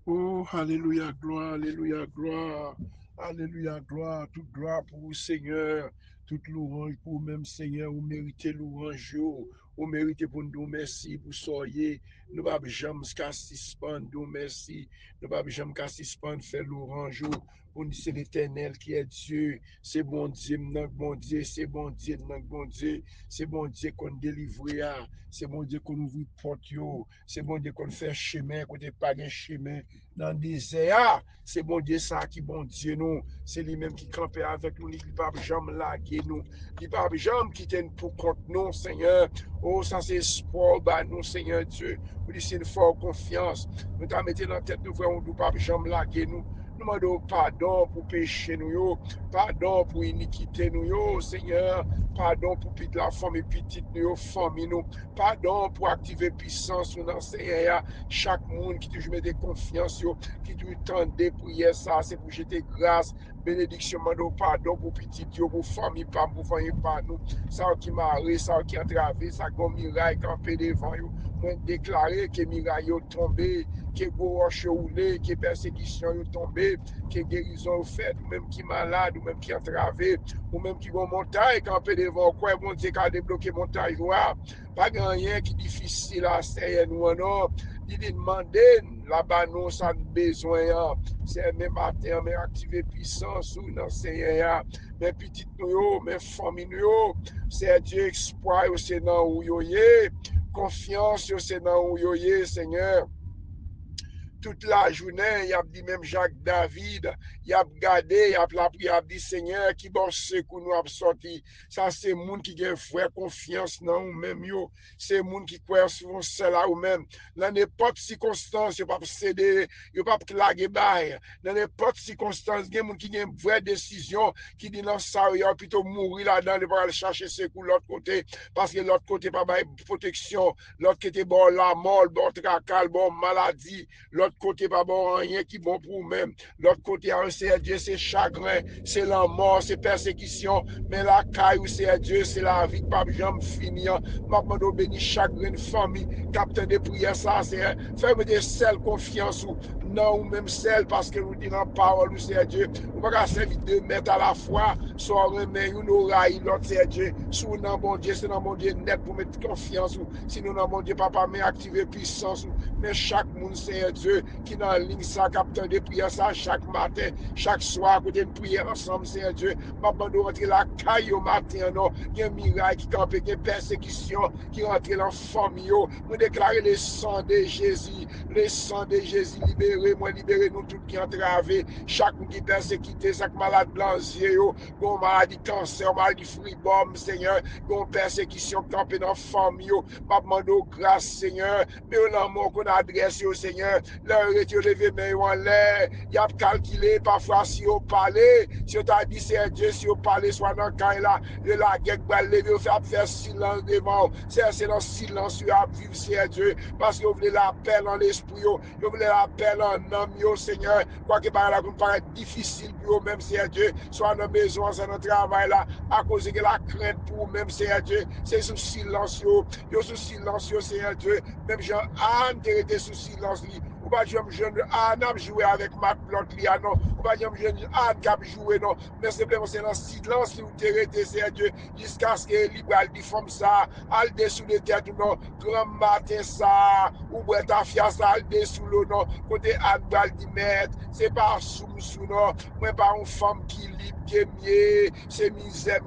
Oh, alléluia, gloire, alléluia, gloire. Alléluia, gloire. Toute gloire pour vous, Seigneur. Toute louange pour vous-même, Seigneur. Vous méritez louange. Vous méritez pour nous merci pour soyez. Nous ne pouvons jamais suspendre. Nous merci. Nous ne pouvons jamais suspendre faire louange. Pour nous, c'est l'éternel qui est Dieu. C'est bon Dieu, notre bon Dieu. C'est bon Dieu, notre bon Dieu. C'est bon Dieu qu'on délivre. C'est bon Dieu qu'on ouvre porte. C'est bon Dieu qu'on fait chemin, qu'on n'est pas un chemin dans le désert. C'est bon Dieu ça qui bon Dieu nous. C'est lui-même qui campait avec nous. Il ne peut pas jamais laguer nous. Il ne peut pas jamais quitter nous pour contre nous, Seigneur. Oh, ça c'est espoir, bah, nous, Seigneur Dieu. Vous dites, c'est une forte confiance. Nous t'avons mis dans la tête, nous voyons, nous ne pas jamais laguer nous. Nous demandons pardon pour péché nous, pardon pour iniquité nous, Seigneur, pardon pour la famille petite nous, famille nous, pardon pour activer puissance dans le Seigneur. Chaque monde qui toujours met des confiances, qui toujours tend des prières, ça, c'est pour jeter grâce, bénédiction, mando pardon pour petit, pour famille, pour famille, pas nous, ça qui m'arrive, ça qui entravé, ça qui miraille, campé devant nous. Moi, déclarer que miraille tombé, que gros roche roulé, que persécution tombé, que guérison faite, ou même qui malade, ou même qui entravé, ou même qui vont montagne, campé devant quoi, bon Dieu, qui a débloqué montagne noire. Pas rien qui est difficile à faire, nous, non. Il demande là-bas, nous, ça a besoin. C'est même matin, mais activer puissance ou dans Seigneur. Mes petites nous, mes familles nous, c'est Dieu espoir, c'est dans où y confiance, c'est dans où y Seigneur. Toute la journée, il a dit même Jacques David, il a gardé, il a prié, il a dit Seigneur, qui bon secours nous a sorti. Ça, c'est monde qui a vraie confiance dans nous-mêmes. C'est monde qui croit sur cela là ou même. Dans n'importe circonstance, il ne pas céder, il ne pas claguer bail. Dans n'importe circonstance, il y a monde qui a une vraie décision, qui dit non, ça, il a plutôt mourir là-dedans, il va aller chercher secours de l'autre côté, parce que l'autre côté, pas de protection, l'autre côté, bon, la mort, bon, tracal, bon, maladie, l'autre côté, pas bon, rien qui bon pour vous-même. L'autre côté, c'est Dieu, c'est chagrin, c'est la mort, c'est persécution. Mais la caille, c'est Dieu, c'est la vie, pas jamais finir. Ma demande béni chagrin, famille, capteur de prière, ça, c'est faites des seules confiance ou non, ou même celle, parce que nous disons en parole, c'est Dieu. On va servir deux mètres à la fois, soit remet une oreille, l'autre c'est Dieu. Si nous non, bon Dieu, c'est dans mon Dieu net pour mettre confiance. Si nous non, bon Dieu, papa, mais activer puissance. Mais chaque monde, c'est Dieu qui dans la ligne, ça, capteur de prière, ça, chaque matin, chaque soir, côté de prière ensemble, c'est Dieu. Papa, nous rentrer la caille au matin, non. Il y a un miracle qui campe, il y a une persécution qui rentre dans la famille. Nous déclarer le sang de Jésus, le sang de Jésus, libérez-moi, libérez-nous tout qui entravé, chaque qui est persécuté, chaque malade blanc, bon maladie, cancer, maladie fribom, Seigneur, bon persécution campée dans la famille, pas demander grâce, Seigneur, mais l'amour qu'on adresse au Seigneur, leur est levé, mais en l'air, il y a calculé, parfois, si on parlait, si on t'a dit, c'est Dieu, si on parlait, soit dans le cas là, de la guerre, va lever, faire silence devant, c'est dans silence, à vivre, c'est Dieu, parce que vous voulez l'appel en l'esprit, vous voulez l'appel en homme, Seigneur, quoi que par là, vous paraît difficile pour vous, même c'est Dieu, soit dans besoin, c'est notre travail là, à cause de la crainte pour vous, même c'est Dieu, c'est sous silence, sous silence, c'est Dieu, même Jean-Anne, qui était sous silence, ou pas jeune Anne a joué avec ma plante li non ou pas jeune Anne qui a joué non mais simplement c'est dans silence où tu es c'est Dieu jusqu'à ce que libre dit forme ça al dessous de tête non grand matin ça ou boire ta fiasse al dessous l'eau non côté Anne bal dit mettre c'est pas sous non moi pas une femme qui libre qui mieux c'est misère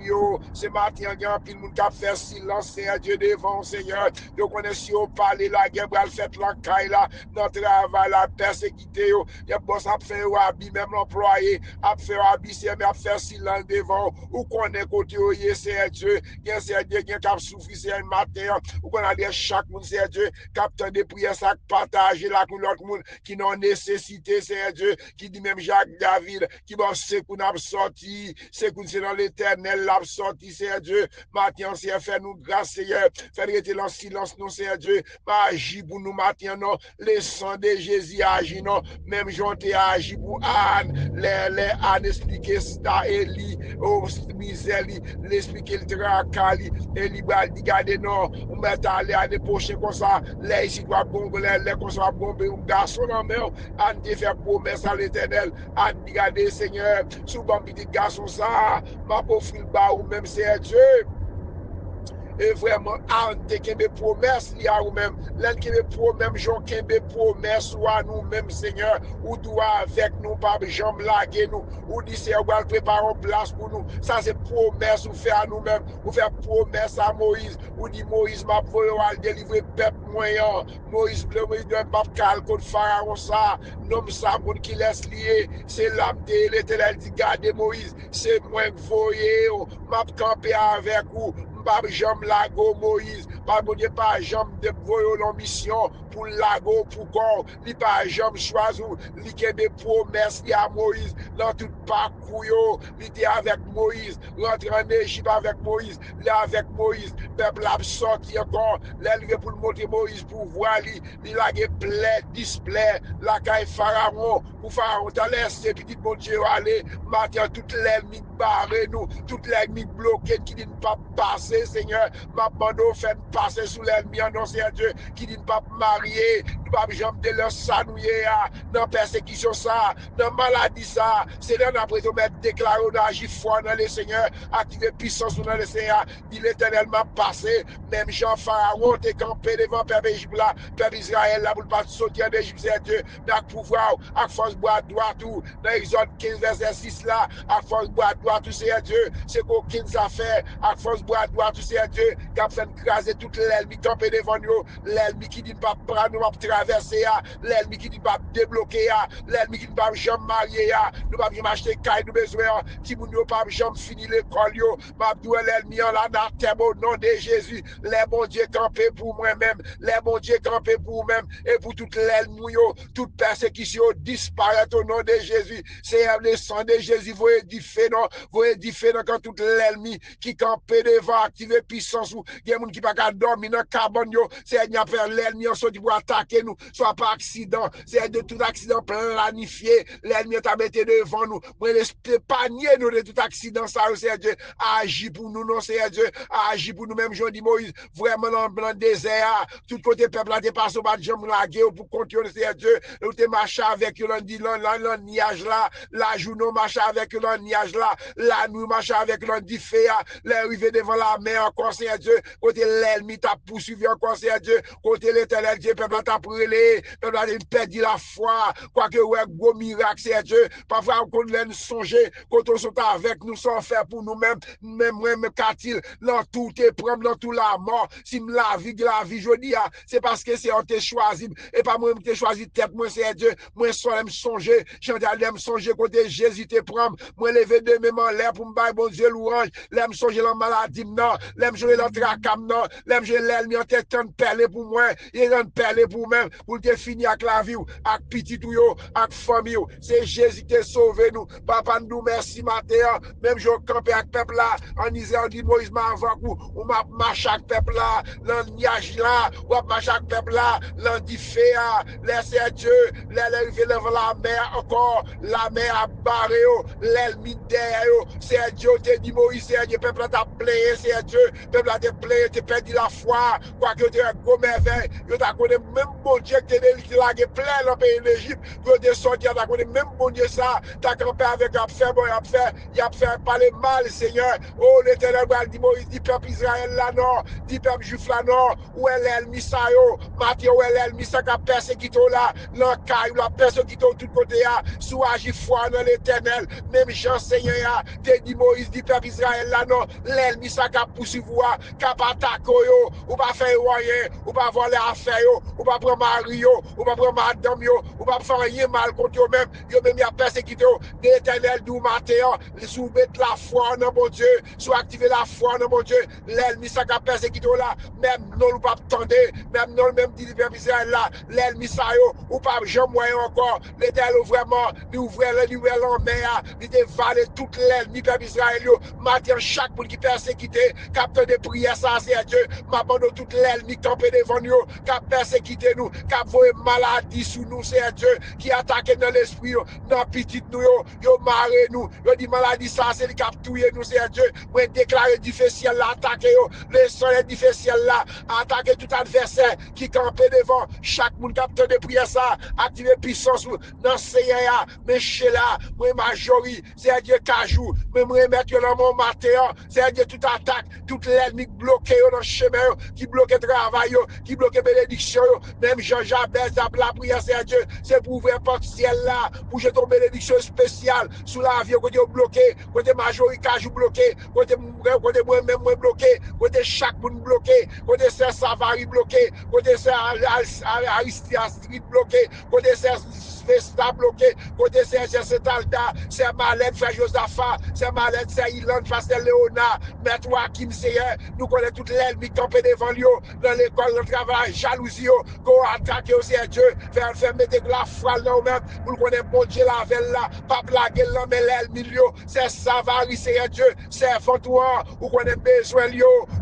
c'est matin grand pile monde qui a fait silence c'est Dieu devant Seigneur donc on est si on parler la guerre va faire la caille là notre travail la persécuté il y a boss à faire habit même l'employé à faire habit c'est mais à faire silence devant ou qu'on est côté c'est Dieu bien c'est Dieu qui a souffert c'est un matin ou qu'on a dit chaque monde c'est Dieu capteur de prière ça partager la pour l'autre monde qui n'ont nécessité c'est Dieu qui dit même Jacques David qui va se qu'on a sorti sorti, c'est dans l'éternel, l'a sorti, Seigneur Dieu. Matin, Seigneur, fais-nous grâce, Seigneur. Fais-nous rester dans le silence, non, Seigneur Dieu. Agis pour nous, matin, non. Le sang de Jésus agit, non. Même Jean t'ai agi pour Anne. Les Anne expliquer ça, Eli, oh, misère, l'expliquer le tracali, Eli, regardez, non. On va aller à des prochains comme ça. Les ici, doit bomber, les comme ça, bomber, un garçon, non, mais Anne te fait promesse à l'éternel. Anne, regardez, Seigneur, sous bon petit garçon, ça, ma pauvre fille, ou même, c'est Dieu. Et vraiment, ante qui me promesse li a ou même, l'un qui me promesse, Jean qui me promesse ou à nous-mêmes, Seigneur, ou doit avec nous, pas jambe laguer nous, ou dit c'est ou préparer une place pour nous. Ça c'est promesse ou faire à nous-mêmes, ou faire promesse à Moïse, ou dit Moïse m'a voulu à délivrer peuple moyen. Moïse bleu, Moïse de pape cal contre Pharaon ça, nomme ça pour qu'il laisse lier, c'est l'âme de l'Éternel dit garder Moïse, c'est moi que voyez, m'a campé avec vous. Pas jambe lago Moïse, pas bon Dieu, pas jambe de voyons en mission pour lago pour corps, ni pas jambe choisir, li qui des promesses à Moïse dans tout parcours, il était avec Moïse, rentre en Égypte avec Moïse, là avec Moïse, peuple a sorti encore, l'élevé pour le montrer Moïse pour voir il a plein display, la caille Pharaon, pour Pharaon t'a laissé petit bon Dieu aller, matin toute l'ennemi barré nous, toute l'ennemi bloqué qui dit ne pas passer, Seigneur, ma bande fait passer sous l'ennemi, non, Seigneur Dieu, qui dit ne pas marier, ne pas jamais de leur sanouiller, dans persécution ça, dans maladie ça, c'est là après tout mettre déclaré, on agit foi dans le Seigneur, activer puissance dans le Seigneur, dit l'Éternel m'a passé, même Jean Pharaon t'es campé devant Peuple Égypte là, Peuple Israël là, pour ne pas sortir d'Égypte, Seigneur Dieu, mais avec pouvoir, avec force bois droit tout, dans Exode 15 verset 6 là, avec force bois droit tout, Seigneur Dieu, c'est qu'aucune affaire, avec force bois droit tout, Seigneur Dieu, qui a fait craser toute l'ennemi campé devant nous, l'ennemi qui dit pas prendre, nous pas traverser, l'ennemi qui dit pas débloquer, l'ennemi qui dit pas jamais marier, nous pas jamais acheter caille, nous besoin, si nous ne pas jamais finir l'école, m'a dit l'ennemi en la terre au nom de Jésus, les bons dieux campés pour moi-même, les bons dieux campés pour moi-même, et pour toute l'ennemi, toute persécution disparaît au nom de Jésus, c'est le sang de Jésus, vous édifiez, non, vous édifiez, quand toute l'ennemi qui campé devant, activer puissance, ou il y a des gens qui ne peuvent pas dormir dans le carbone, c'est n'y a pas l'ennemi en sorti pour attaquer nous, soit par accident, c'est de tout accident planifié, l'ennemi t'a mis devant nous, pour épargner nous de tout accident, ça, c'est Dieu, agis pour nous, non, c'est Dieu, agis pour nous, même Jean dit Moïse, vraiment dans le désert, tout côté peuple là, t'es passé au bas de jambe la guerre pour continuer, c'est Dieu, ou t'es marché avec eux, le nuage là, la journée marché avec eux, le nuage là, la nuit marché avec eux, dit fait, l'arrivée devant la mer, encore, c'est Dieu, côté l'ennemi t'a poursuivi encore, c'est Dieu, côté l'éternel Dieu, peuple t'a brûlé, peuple a perdu la foi, quoique ouais, gros miracle, c'est Dieu, parfois qu'on l'aime songer, quand on sont avec nous, sans faire pour nous-mêmes, même qu'a-t-il, dans tout est prendre, dans tout la mort, si la vie, je dis, c'est parce que c'est on t'a choisi, et pas moi, t'ai choisi tête, moi, c'est Dieu, moi, sans l'aime songer, j'en ai songer, côté Jésus te prendre, moi, lever de même en l'air pour me bailler, bon Dieu, louange, l'aime songer la maladie, non, l'aime jouer la tracam, non, l'aime jouer l'ennemi en tête, en perler pour moi, et en perler pour moi, pour te finir avec la vie, avec petit ou yo, avec famille, c'est Jésus qui a sauvé nous, papa, nous merci, matin, même je campe avec peuple là, en Israël, dit Moïse m'a avant ou m'a marché avec peuple là, l'enniage là, ou m'a marché avec peuple là, l'endifé, laissez Dieu, l'arrivée devant la mer encore, la mer a barré, l'ennemi derrière, c'est Dieu, te dit Moïse, c'est Dieu, peuple t'a playé, c'est Dieu, peuple t'a playé, t'as perdu la foi, quoi que tu aies un gros merveille, tu as connu même bon Dieu qui t'a plein dans le pays d'Égypte, pour te sortir, tu as connu même bon Dieu ça, tu as campé avec un fait bon, il a fait parler mal, Seigneur, oh l'éternel, dit Moïse, dit peuple Israël là non, dit peuple juif là non, où est l'ennemi ça yo, Matthieu, où est l'ennemi ça qui a persécuté là, l'encaille, la persécuté de tout côté, sous agir foi dans l'éternel, même Jean Seigneur, te dit Moïse, dit peuple Israël là non, l'ennemi ça qui a poursuivi, qui a pas attaqué, ou pas fait rien, ou pas voler affaire, yo, ou pas prendre mari yo, ou pas prendre madame yo, ou pas faire rien mal contre yo même y a persécuté yo. L'Éternel du matin, sous mettre la foi dans mon Dieu, sous activer la foi dans mon Dieu, l'ennemi ça a persécuté là, même non ou pas attendre, même non même dit le Israël là, l'ennemi ça yo, ou pas jamais encore, l'Éternel vraiment, lui ouvrir en mer, il dévaler toute l'ennemi peuple Israël yo, matin chaque monde qui persécuté, capteur de prière ça c'est Dieu, m'abandonne toute l'ennemi campé devant nous, qui a persécuté nous, qui a voyé maladie sous nous, c'est Dieu, qui attaque dans l'esprit, dans petit nous, yo marre nous, yo dit maladie ça c'est le cap touyer nous, c'est Dieu, moi déclarer difficile là, attaquer yo, le soleil difficile là, attaquer tout adversaire qui campé devant, chaque monde capteur de prière ça, activer puissance dans Seigneur, mais chez là, moi majorité, c'est Dieu cajou, mais moi mettre dans mon matin, c'est Dieu tout attaque, toute l'ennemi bloqué dans le chemin, qui bloque le travail, qui bloque la bénédiction, même Jean-Jabez a la prière, c'est Dieu, c'est pour ouvrir porte ciel là, pour jeter une bénédiction spéciale sous la vie, côté bloqué, côté majorité cajou bloqué, côté moi-même bloqué, côté chaque monde bloqué, côté Sœur Savary bloqué, côté Sœur Aristia Street bloqué, côté Sœur Vesta bloqué, côté Sœur Jesse Alda, Sœur Malène, Frère Josaphat, Sœur Malène, Sœur Ilan, Pasteur Léonard, Maître Joachim Seigneur, nous connaissons toute l'ennemi campé devant lui, dans l'école, dans le travail, jalousie, qu'on attaque aussi Dieu, faire mettre la foi là même, pour qu'on ait bon Dieu la veille là, pas blaguer là, mais l'ennemi, c'est Savary, Seigneur Dieu, c'est Fontoir, ou qu'on ait besoin,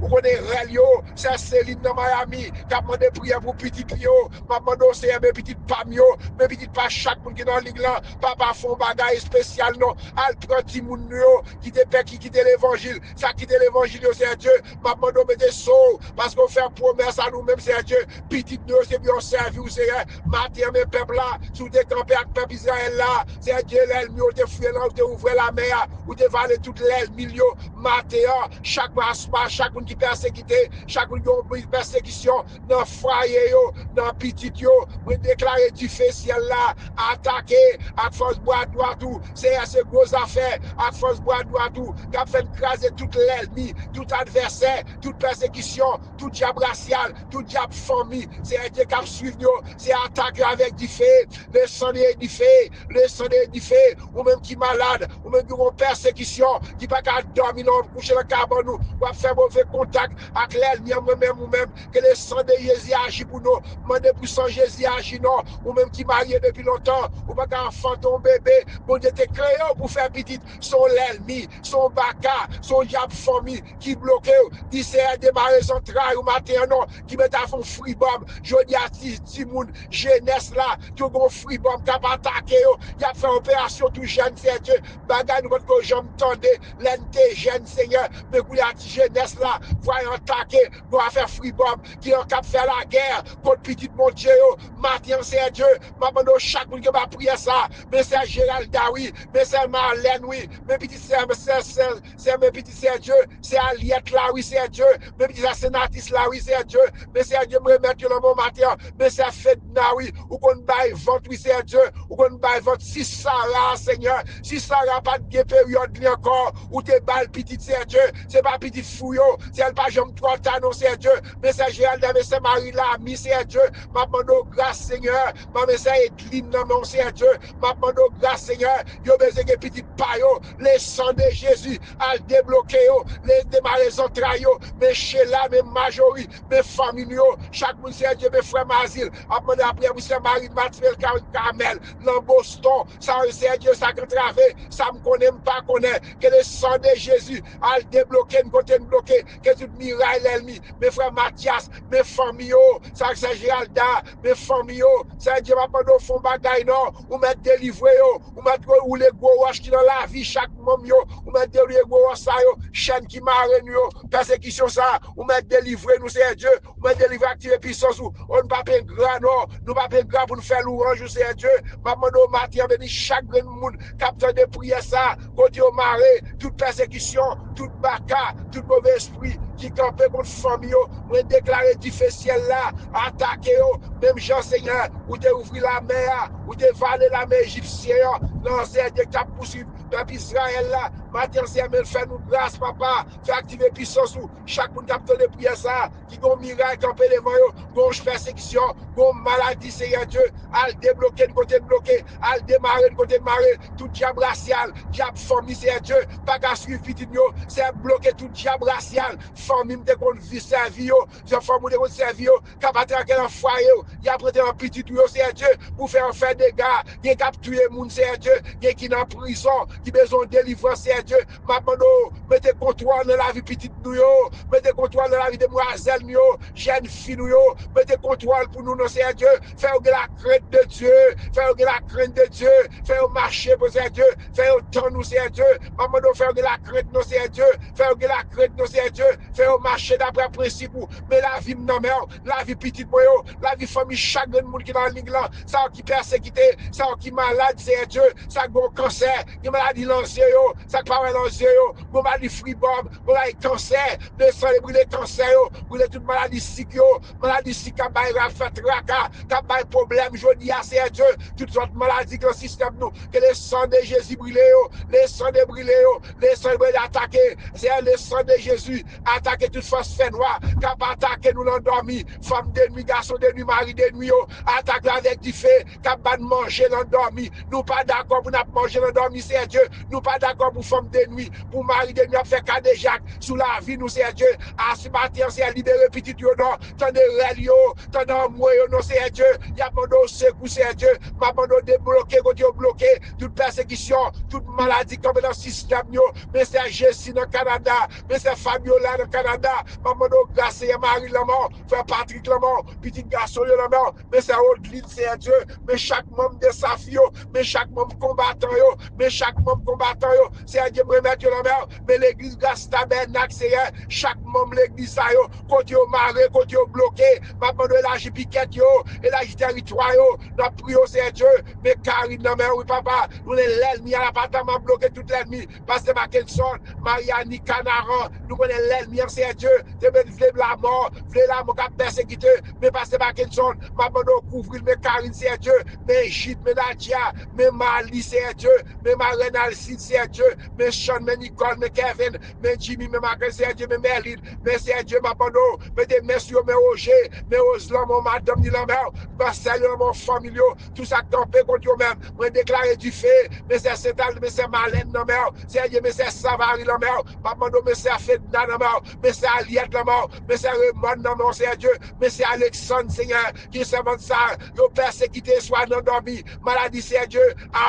ou qu'on ait réel, c'est Céline dans Miami, qui a demandé prière pour petit Lio, m'a demandé aussi mes petites pamio, mes petites pas chaque monde qui est dans la ligue là, papa font bagaille spécial non, al petit moun yo, qui quitte l'évangile, ça quitte l'évangile, c'est Dieu, m'a demandé mettre saut, parce qu'on fait promesse à nous-mêmes, c'est Dieu, petit nous, c'est bien servi, c'est matin, mes peuples là, sous des campés avec peuple Israël là, c'est Dieu, l'ennemi, ou te fouillé là, ou te ouvert la mer, ou te valé toute l'ennemi, matin, chaque monde qui persécuté, chaque monde qui persécution, dans foyer, dans petit yo, vous déclarer du feu ciel là, attaquer, à force bois droit tout, c'est gros affaire, à force bois droit tout, qui a fait craser toute l'ennemi, tout adversaire, toute persécution, tout diable racial, tout diable famille, c'est Dieu qui a suivi nous, c'est attaquer avec du feu, le sang du feu, le sang du feu, ou même qui malade, ou même qui ont persécution, qui pas qu'à dormir, non, coucher le carbone, ou à faire mauvais contact avec l'ennemi, ou même, que le sang de Jésus agit pour nous, demandez pour sang Jésus agit, non, ou même qui marié depuis longtemps, ou pas qu'un enfant ton bébé, bon Dieu te créé pour faire petit, son l'ennemi, son baka, son diable famille, qui bloque, qui s'est démarré son travail au matin, non, qui met à fond free bomb, je dis à Timoun, jeunesse là, qui ont free bomb, qui a attaqué, il a fait opération tout jeune, c'est Dieu, bagay nous que j'aime tendre, l'NT jeune Seigneur, mais vous la jeunesse là, voyons attaquer, nous a fait free bomb, qui a cap faire la guerre, contre petit mon Dieu, matin c'est Dieu, m'abandonne chaque monde qui va prier ça, mais c'est Gérald Dawi, mais c'est Marlène, oui, mes petits c'est mes petits c'est Dieu, c'est Aliette là, oui, c'est Dieu, mes petits sénatrices là, oui, c'est Dieu, mais c'est Dieu me remettre dans mon matin, mais c'est Fedna, oui, ou qu'on baille vente, oui, c'est Dieu, ou qu'on baille vente, si Sarah, Seigneur, si Sarah pas de période encore, ou te balle petit, c'est Dieu, c'est pas petit fouillot, c'est pas j'aime trop non, c'est Dieu, mais c'est Gérald, mais c'est Marie là, mi c'est Dieu, m'a demandé grâce, Seigneur, ma message est clean dans mon Dieu, m'a demandé grâce, Seigneur, yo besoin de petit payo, les sang de Jésus, à débloquer, les démarrer entrailles, mes chéla, mes majoris, mes familles, chaque monde c'est Dieu, mes frères Mazil, a demandé après, vous c'est Marie, Maxwell, Carmel, Lamboston, ça c'est Dieu, ça qui travé, ça me connaît pas connaît, que le sang de Jésus, à débloquer, côté bloqué, que tout miraille l'ennemi, mes frères Mathias, mes familles, ça c'est Géralda, mes familles, ça Dieu m'a demandé au fond bagaille, non, ou mettre délivré, ou mettre ou les gros roches qui dans la vie, chaque moment, ou mettre les gros roches, ça, chaîne qui marraine, persécution, ça, ou mettre délivré, nous c'est Dieu, ou mettre délivré, activer puissance, on ne pas payer grand, non, nous pas payer grand pour nous faire louange, c'est Dieu, m'a demandé au matin, béni chaque grand monde, capteur de prière, ça, côté au marais, toute persécution, toute baka, tout mauvais esprit, qui campait contre famille, ou déclarer du feu ciel là, attaquer, même Jean Seigneur, ou te ouvrir la mer, ou te valer la mer égyptienne, non, c'est Dieu qui a poursuivi peuple Israël là, Matin, Seigneur, fais-nous grâce, papa. Fais activer puissance ou chaque monde qui a de prière ça, qui a un miracle campé devant eux, qui a persécution, qui a maladie, Seigneur Dieu, à débloquer de côté bloqué, à démarrer de côté marrer, tout diable racial, diable famille, Seigneur Dieu, pas qu'à suivre petit nous, c'est bloquer tout diable racial, famille de qu'on vit servir, c'est famille de qu'on servir, qui a attaqué dans le foyer, il a prêté un petit tuyau, Seigneur Dieu, pour faire des dégâts, il a capturé les gens, Seigneur Dieu, il qui est en prison, qui a besoin de délivrance, Seigneur Dieu, mettez contrôle dans la vie petite nous, mettez contrôle dans la vie de demoiselles nous, jeunes filles nous, mettez contrôle pour nous, Seigneur Dieu, faire la crainte de Dieu, faire la crainte de Dieu, faire marcher pour Seigneur Dieu, faire temps nous, Seigneur Dieu, maman faire la crainte nous, Seigneur Dieu, faire la crainte nous, Seigneur Dieu, faire marcher d'après principe, mais la vie non mère, la vie petite moi, la vie famille, chaque monde qui dans la ligne là, ça qui persécuté, ça qui malade, Seigneur Dieu, ça qui a cancer, qui maladie lancée, ça qui pas lancé, qui maladie freebob, maladie cancer, de sang brûler cancer, brûler toute maladie sick, maladie sick qui a fait raka, qui a problème, je dis à Seigneur Dieu, toutes sortes de maladies dans le système nous, que les sangs de Jésus brûlent, les sangs de brûler, les sangs de attaquer, c'est le sang de Jésus, attaquer toute force fait noire, qui a attaqué nous l'endormi, femme de nuit, garçon de nuit, mari de nuit, attaque avec du feu, qui a manger l'endormi, nous pas d'accord pour manger l'endormi, c'est Dieu, nous pas d'accord pour femme de nuit, pour mari de nuit, à faire cas de Jacques, sous la vie, nous c'est Dieu, à ce matin, c'est libérer petit yo, non, t'en de relio, t'en de moi, non, c'est Dieu, il y a pas de secours, c'est Dieu, m'a pas de débloquer, côté bloqué, toute persécution, toute maladie comme dans le système, mais c'est Jessie dans le Canada, mais c'est Fabiola dans le Canada, maman de grâce, Marie Lamont, frère Patrick Lamont, petit garçon Lamont, mais c'est Odline, c'est Dieu, mais chaque membre de sa fille, mais chaque membre combattant, mais chaque membre combattant, c'est Dieu, remettre la main, mais l'église grâce tabernacle, c'est chaque membre l'église, côté maré, côté bloqué, maman de l'élargie piquette, élargie territoire, notre prière, c'est Dieu, mais Karine, non, mais oui, papa, nous l'ennemi à l'appartement bloqué tout l'ennemi, Pasteur Mackinson, Mariani, Canaran, nous connaissons l'ennemi, c'est Dieu, c'est la mort, la mort qui a persécuté, mais Pasteur Mackinson, maman de couvrir, mais Karine, c'est Dieu, mais Gide, mais Nadia, mais Mali, c'est Dieu, mais Marlène Alcide, c'est Dieu, mais Sean, mais Nicole, mais Kevin, mais Jimmy, mais Marcel, c'est Dieu, mais Merlin, mais c'est Dieu, ma bande, mais des messieurs, mais Roger, mais Oslan, mon madame, ni la mère, Marcel, mon famille, tout ça campé contre eux-mêmes, moi déclaré du fait, mais c'est Sétal, mais c'est Marlène, la mère, c'est Dieu, mais c'est Savary, la mère, ma bande, mais c'est Fedna, la mère, mais c'est Aliette, la mère, mais c'est Raymond, la mère, c'est Dieu, mais c'est Alexandre, Seigneur, qui se vend ça, yo persécuté, soit non dormi, maladie, c'est Dieu,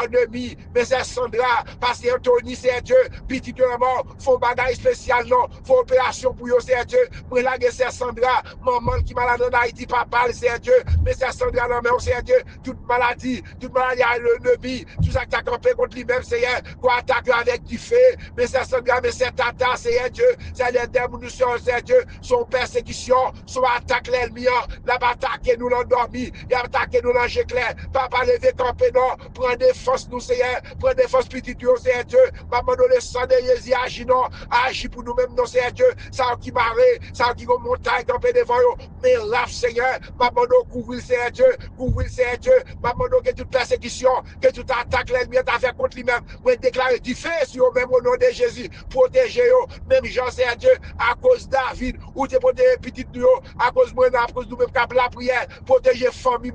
ennemi, mais c'est Sandra, Pasteur Anthony, c'est Dieu, petit de la mort, font bagaille spécial, non, font opération pour eux, c'est Dieu, pour la guerre, c'est Sandra, maman qui malade en Haïti, papa, c'est Dieu, mais c'est Sandra, non, mais c'est Dieu, toute maladie, à l'ennemi, tout ça qui a campé contre lui-même, c'est quoi attaque avec du feu, mais c'est Sandra, mais c'est Tata, c'est Dieu, c'est les démons, c'est Dieu, son persécution, son attaque l'ennemi, la attaqué nous l'endormi, il a attaqué nous l'ange clair, papa levé campé, non, prends défense nous, Seigneur, prends défense petit c'est Dieu, maman le sang de Jésus agit, non, agit pour nous-mêmes, non, c'est Dieu, ça qui marre, ça qui montagne campé devant eux, mais là, Seigneur, maman couvrir, c'est Dieu, couvrir, c'est Dieu, maman que toute persécution, que toute attaque l'ennemi a fait contre lui-même, moi déclarer du feu sur eux, même au nom de Jésus, protéger eux, même Jean, c'est Dieu, à cause David, ou te protéger petit nous, à cause moi, à cause nous-mêmes, cap la prière, protéger famille,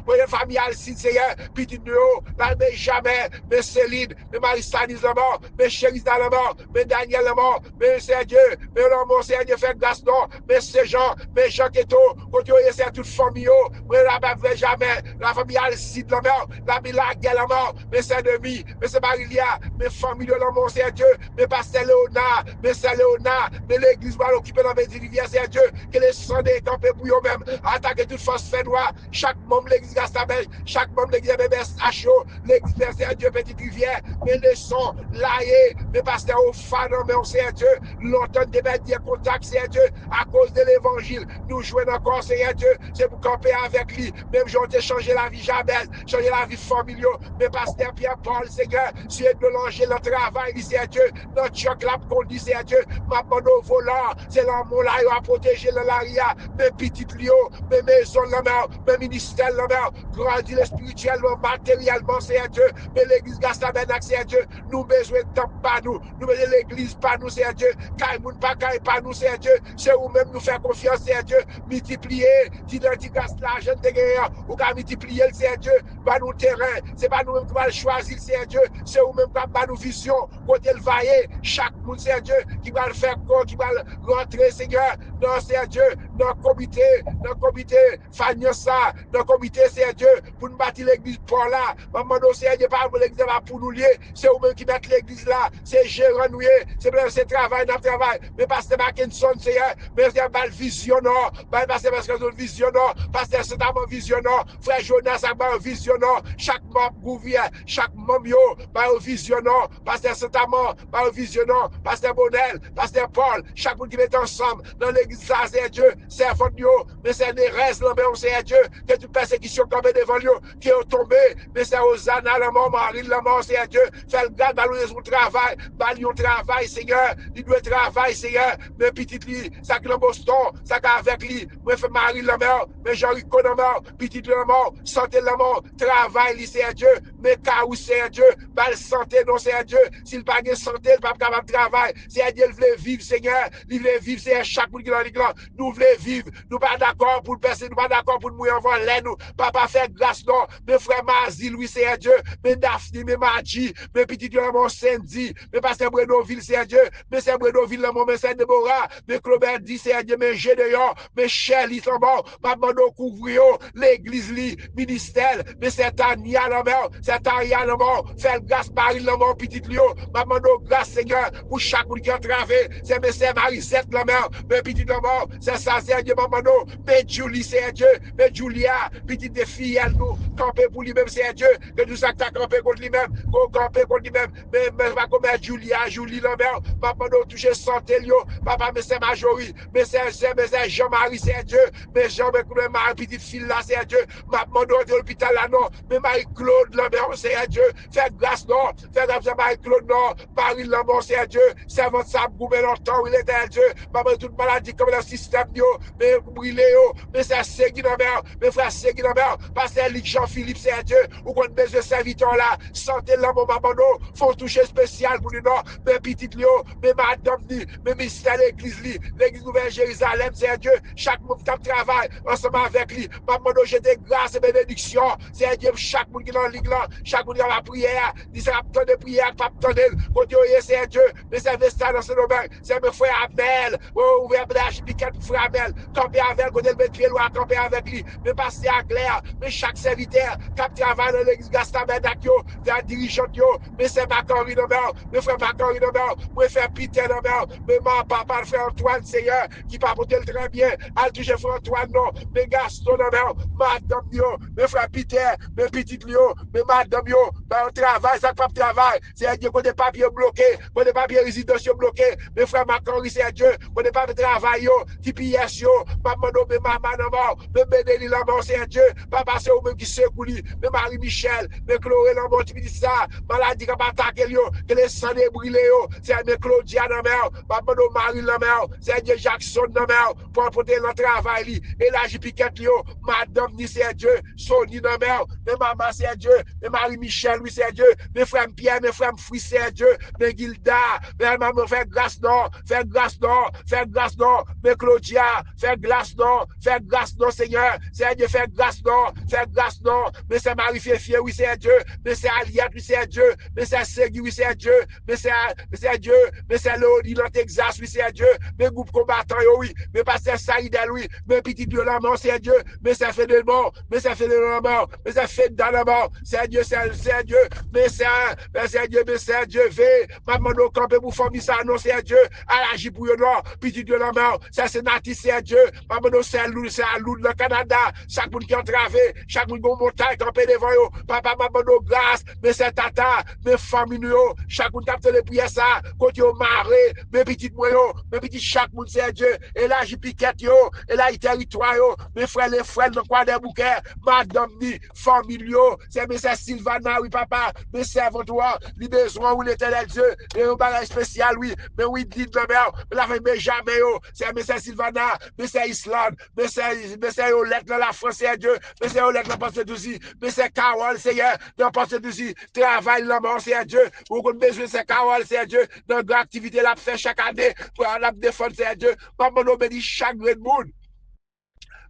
protéger famille Alcide, Seigneur, petit nous, la jamais, mais Céline, mais Marie-Stanis la mort, mais Chéris la mort, mais Daniel la mort, mais c'est Dieu, mais l'amour, c'est Dieu, fait grâce, non, mais c'est Jean, mais Jean Keto, quand tu es toute famille, mais la même jamais, la famille Alcide la mort, la Milague la mort, mais c'est demi, mais c'est Marilia, mais famille de l'amour, c'est Dieu, mais Pasteur Léonard, mais c'est Léonard, mais l'église va l'occuper dans les rivières, c'est Dieu, que les sang des campés pour eux-mêmes, attaquer toute force fait noire, chaque membre de l'église Gastabel, chaque membre de l'église BBSHO, l'église c'est Dieu, petite rivière, mais les sons, laïe, mais Pasteur au fan, mais on sait Dieu, longtemps de mettre des contacts, c'est Dieu, à cause de l'évangile, nous jouons encore, c'est Dieu, c'est pour camper avec lui, même j'ai changé la vie Jabez, changer la vie familiale, mais Pasteur Pierre-Paul, Seigneur, c'est de l'angèle, le travail, c'est Dieu, notre choc là, conduit, c'est Dieu, ma bande au volant, c'est l'amour là, à protéger le laria, mes petites lios, mes maisons, la mer, mes ministères, la mer, grandir spirituellement, matériellement, c'est Dieu, mais l'église Gastabenac, c'est Dieu, nous besoin temple pas nous, nous mettons l'église pas nous, Seigneur Dieu, car moun pas pas nous, Seigneur Dieu, c'est vous-même nous faire confiance, Seigneur Dieu, multiplier, si dans tes grâces l'argent de guerre, ou qu'à multiplier, Seigneur Dieu, bah nous terrain, c'est pas nous-mêmes qui va choisir, Seigneur Dieu, c'est vous-même qui va nous vision, côté le vailler, chaque monde, Seigneur Dieu, qui va le faire quoi, qui va rentrer, Seigneur, dans Seigneur Dieu, dans le comité, Fagnosa, dans le comité, Seigneur Dieu, pour nous bâtir l'église pour là, maman, Seigneur Dieu, pas l'église pour nous lier, c'est vous-même qui mettez l'église là, c'est gérant nous, c'est travail, notre travail, mais pasteur Mackinson, Seigneur, mais c'est pas le visionnant, pasteur visionnant, pasteur Saint-Amand visionnant, frère Jonas, un visionnant, chaque membre gouvernement, chaque membre, un visionnant, pasteur Saint-Amand, un visionnant, pasteur Bonnel, pasteur Paul, chaque monde qui met ensemble dans l'église là, c'est Dieu, c'est votre Dieu, mais c'est des restes, c'est Dieu, que toute persécution comme devant lui, qui est tombé, mais c'est Hosanna, la mort, Marie, la mort, c'est Dieu, fait le garde, ballonner son travail, ballon travail, Seigneur, il doit travailler, Seigneur, mais petit lui, ça qui est Boston, ça qui est avec lui, moi, fait Marie, la mort, mais Jean-Rico, la mort, petit la mort, santé, la mort, travail, c'est Dieu, mais où c'est Dieu, bal santé, non, c'est Dieu, s'il pas de santé, il pas capable de travailler, c'est Dieu, il veut vivre, Seigneur, il veut vivre, c'est chaque monde qui est dans l'église, nous voulons vivre, nous pas d'accord pour le passer, nous pas d'accord pour mourir avant l'air, nous, papa fait grâce, non, mes frères Mazie, lui, c'est Dieu, mes Daphne, mes Madji, mes petits Dieu, mon Sandy, mes pasteur Bredoville, c'est Dieu, mes c'est Bredoville, mon Saint Déborah, mes Claubert dit, c'est Dieu, mes Gédéon, mes Shelly, sont morts, ma mando couvrir l'église, li, ministère, mes c'est Tania, la mort, c'est Tania, la mort, fait grâce, Paris, la mort, petit Lio, ma mando grâce, Seigneur, pour chaque monde qui a travé, c'est mes c'est Marisette, la mort, mes petits la mort, c'est ça, c'est Dieu, ma mando, mes Julie, c'est Dieu, mes Julia, petite des filles, elle nous, camper pour lui-même, c'est Dieu, que tout ça que tu as campé contre lui-même, qu'on camper contre lui-même, mais pas comme Julia, Julie, la mort, papa, nous toucher santé, papa, mais c'est Majorie, mais c'est Jean-Marie, c'est Dieu, mais Jean-Marie, ma petite fille là, c'est Dieu, ma maman, de l'hôpital là, non, mais Marie-Claude, la mort, c'est Dieu, fais grâce, non, fais grâce à Marie-Claude, non, Paris, la mort, c'est Dieu, servant ça, gouverne longtemps, il est Dieu, maman, toute maladie comme le système, mais brûlé, mais c'est Ségui, la mort, mes frères Ségui, la mort, pasteur Luc Jean-Philippe, c'est Dieu, ou qu'on besoin de serviteurs là, santé là, mon maman, faut toucher spécial pour nous, non, mes petites Lio, mes madame, mes mystères, l'église Nouvelle Jérusalem, c'est Dieu, chaque monde qui travaille ensemble avec lui, maman, j'ai des grâces et bénédictions, c'est Dieu, chaque monde qui est dans l'église là, chaque monde qui a la prière, dit ça, pas de prière, pas de côté, c'est Dieu, mais c'est ça dans ce domaine, c'est mes frères Abel, ouvert blanche, piquet pour frère Abel, camper avec, côté le pied loin, camper avec lui, mais passer à clair, mais chaque serviteur, qui travaille dans l'église Gastamène, faire dirigeant, mais c'est Macari dans mes frères Macari dans moi frère Peter dans mais mon papa, le frère Antoine, Seigneur, qui pas porté le très bien, al toucher frère Antoine, non, mais Gaston dans madame, mes frères Peter, mes petites Lio, mais madame, ben, on travaille, ça pas travail, c'est Dieu, qu'on des papiers bloqués, qu'on des papiers résidence bloqués, mes frères Macari, c'est Dieu, qu'on des pas de travail, qui pièce, maman, mais maman, non, mais Bénéli, la mort, c'est Dieu, papa, c'est eux-mêmes qui secoue, mais Marie-Michel, mais Chloé, la mort, tu me dis ça, maladie, qui va attaquer, que les sangs brûlés, c'est mes Claudia, non, maman, Marie, la mère, c'est Dieu, Jackson, non, pour apporter le travail, et là, j'ai piqué, madame, ni c'est Dieu, Sony, non, mais maman, c'est Dieu, mais Marie-Michel, oui, c'est Dieu, mes frères Pierre, mes frères Fruits, c'est Dieu, mes Gilda, mais maman, fait grâce, non, fait grâce, non, fait grâce, non, mais Claudia, fait grâce, non, Seigneur, c'est Dieu, fait grâce, non, mais c'est Marie-Fier, oui, c'est Dieu, mais c'est Aliette, oui, c'est Dieu, mais c'est Segui, oui, c'est Dieu, mais c'est Dieu, mais c'est Lodi, dans Texas, oui, c'est Dieu, mais groupe combattant, oui, mais pasteur Saïdel, oui, mais petit Dieu, la mort, c'est Dieu, mais c'est fait de mort, mais c'est fait de la mort, mais c'est fait dans la mort, c'est Dieu, c'est Dieu, mais c'est Dieu, mais c'est Dieu, maman, nous camper pour former ça, non, c'est Dieu, à la pour le nord, petit Dieu, la mort, c'est Nati, c'est Dieu, maman, nous, c'est à Lourdes, le Canada, chaque monde qui a travé, chaque monde qui a montagne, campé devant eux, papa, maman, nous, grâce, mais c'est tata, mes familles, chaque monde qui a fait les prières, ça, quand ils ont marré, mes petites moyens, mes petits, chaque monde, c'est Dieu, et là, j'ai piquette, et là, il territoire, mes frères, les frères, dans quoi des bouquets, madame, ni, famille, c'est Sylvana, oui, papa, mais servons toi, les besoins, oui, l'éternel Dieu, et un bagage spécial, oui, mais oui, dit de mère, mais la famille jamais, c'est M. Sylvana, mais c'est Islande, mais c'est Olette dans la France, c'est Dieu, mais c'est Olette dans la pensée d'Ouzi, mais c'est Carole, Seigneur, dans la pensée d'Ouzi, travail dans la mort, c'est Dieu, ou qu'on besoin, c'est Carole, c'est Dieu, dans l'activité, la fait chaque année, pour la défense, c'est Dieu, maman, nous bénit chaque grand monde.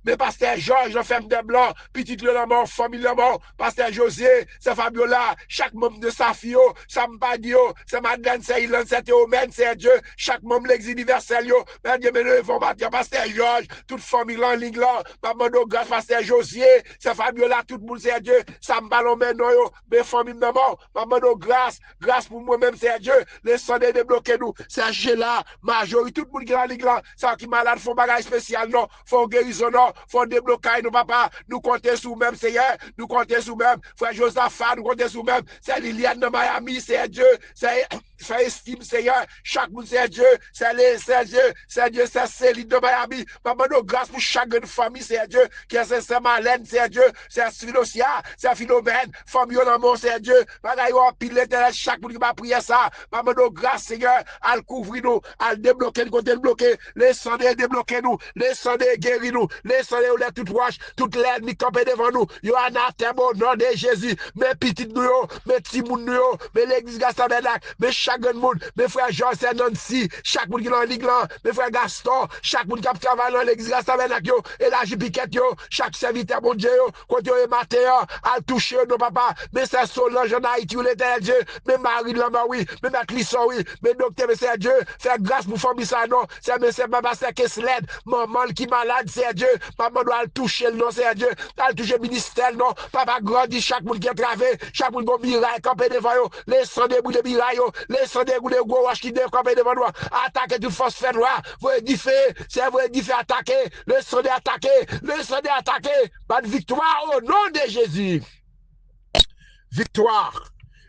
Mais pasteur Georges, le femme de blanc, petit le mort, famille le mort, pasteur José, c'est Fabiola, chaque membre de sa fille, c'est Mpadio, c'est Madeleine, c'est Ilan, c'est Théomène, c'est Dieu, chaque membre de l'ex universel, mais Dieu, mais le formateur, pasteur Georges, toute famille en ligne là, maman de grâce, pasteur José, c'est Fabiola, tout le monde, c'est Dieu, ça me ballon, mais non, mais famille de mort, maman de grâce, grâce pour moi-même, c'est Dieu, les sonnets débloqués nous, c'est Gela, majorité, tout le monde qui est en ligne là, ça qui malade, font bagage spécial, non, font guérison, non, faut débloquer nous, papa. Nous comptons sous même, Seigneur. Nous comptons sous même. Frère Josaphat, nous comptons sous même. C'est Liliane de Miami, c'est Dieu. C'est estime, Seigneur. Chaque monde, c'est Dieu. C'est Dieu. C'est Dieu. C'est Céline de Miami. Papa, nous grâce pour chaque famille, c'est Dieu. Qui est c'est Malène, c'est Dieu. C'est Philosia, c'est Philomène. Famille en amour, c'est Dieu. Papa, il y a pile l'éternel. Chaque monde qui va prier ça. Papa, nous grâce, Seigneur. À le couvrir nous. À le débloquer, nous débloquer. Les sonnets débloquer nous. Les sonnets guérir nous. Les sonnets ou les toutes roches. Toute l'ennemi campé devant nous. Yo anathème au nom de Jésus. Mes petites nous, mes petits moun nous, mes l'église Gastabenac, mes chaque monde, mes frères Jean et Nancy, chaque monde qui est dans l'église là, mes frères Gaston, chaque monde qui travaille dans l'église Gastabenac, et la Jipiquette, chaque serviteur, mon Dieu, quand yo est matin, à toucher nos papas, mais c'est Solange en Haïti, ou l'éternel Dieu, mais Marie Lama, oui, mais ma Clisson, oui, mais docteur, mais c'est Dieu, faire grâce pour famille ça, non, c'est maman, c'est Kessled, maman qui est malade, c'est Dieu, maman doit le toucher, non, c'est Dieu, elle toucher ministère, non, papa grandit, chaque monde qui est travé, chaque monde qui est miraille, campé devant eux, les sons des bouts de miraille, les sons des gros roches qui doivent camper devant nous, attaquer toute force fait noire, vous édifiez, c'est vous édifier, attaquer, le son des attaquer, le son des attaquer, pas de victoire au nom de Jésus. Victoire.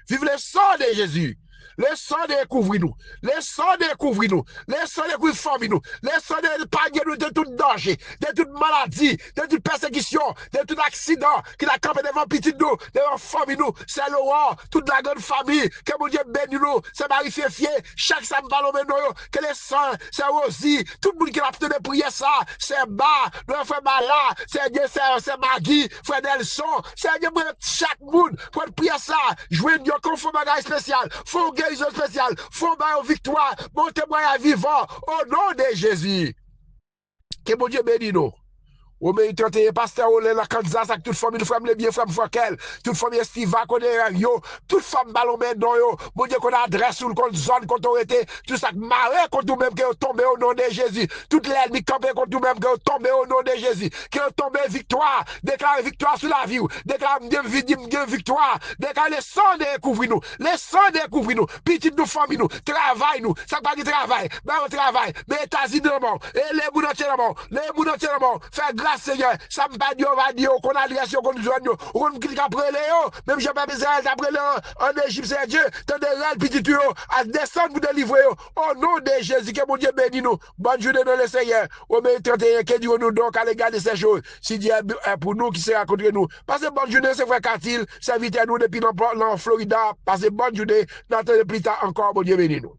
Vive le sang de Jésus. Le sang de couvrir-nous. Le sang de couvrir-nous. Le sang de couvrir famille-nous. Le sang de pagner nous de tout danger, de toute maladie, de toute persécution, de tout accident qui a campé devant petit nous, devant famille nous. C'est Laurent, toute la grande famille. Que mon Dieu bénisse nous. C'est Marie Fier. Chaque samedi ballon maintenant. Que les sangs, c'est aussi. Tout le monde qui a fait de prier ça. C'est bas. Le frère Bala. C'est Dieu, c'est Magui. Frère Nelson. C'est Dieu, chaque monde. Pour prier ça. Jouer une conforme bagage spécial. Faut guérison spéciale, faut bailler victoire, mon témoignage vivant, au nom de Jésus. Que mon Dieu bénisse nous. Au mérite 31, pasteur Olé, la Kansas, avec toute famille, femme les bien, femme Fokel, toute famille Estiva, qu'on est yo, toute femme ballon maintenant yo, mon Dieu, qu'on a adresse ou qu'on zone, qu'on autorité, tout ça, marre contre nous même, qui est tombé au nom de Jésus, toute l'ennemi campé contre nous même, qui est tombé au nom de Jésus, qui est tombé victoire, déclare victoire sur la vie, déclare victoire, déclare les sangs découvrir nous, les sangs découvrir nous, petit nous, famille nous, travail nous, ça pas du travail, ben on travaille, mais États-Unis et les mouns entiers les mouns entiers faire grâce Seigneur, ça me pas dit, on va dire, qu'on a l'adresse, qu'on nous joigne, qu'on nous clique après Léo, même j'ai pas besoin d'après Léo, en Égypte, c'est Dieu, t'as des rêves, petit tuyau, à descendre pour délivrer, au nom de Jésus, que mon Dieu bénisse nous, bonne journée dans le Seigneur, au mai 31, que Dieu nous donc à l'égard de ces choses, si Dieu est pour nous, qui sera contre nous, passez bonne journée, c'est frère Katil, serviteur nous depuis dans Florida, passez bonne journée, dans le plus tard encore, mon Dieu bénisse nous.